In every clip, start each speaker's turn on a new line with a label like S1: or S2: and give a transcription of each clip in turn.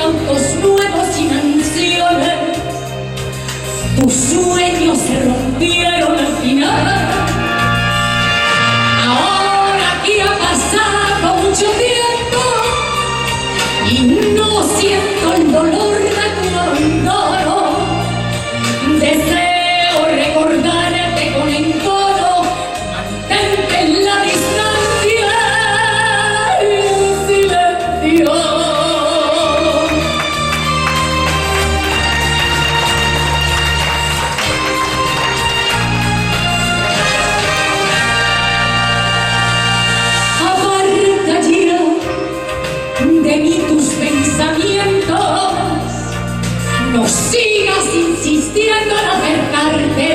S1: autos nuevos y mansiones. Tus sueños se rompieron al final. Ahora que ha pasado mucho tiempo y no siento el dolor de tu abandono, deseo recordarte con encono, mantente en la distancia y en silencio. De mí tus pensamientos, no sigas insistiendo en acercarte.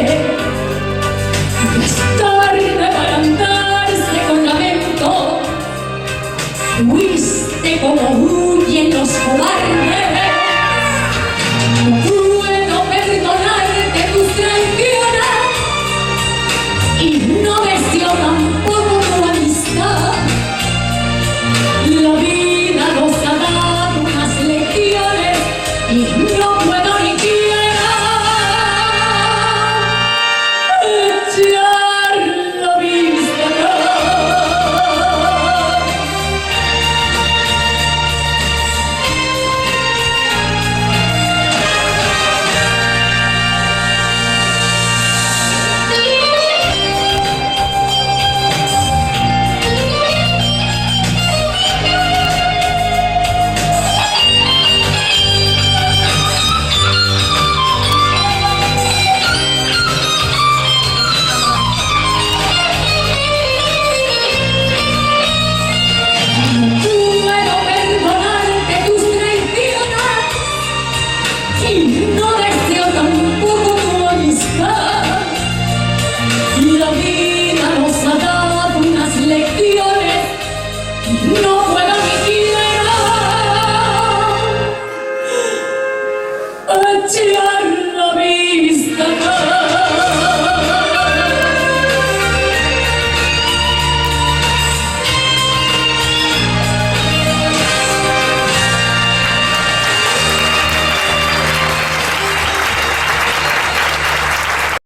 S1: Es tarde para andarse con lamento. Fuiste como huyen los cobardes.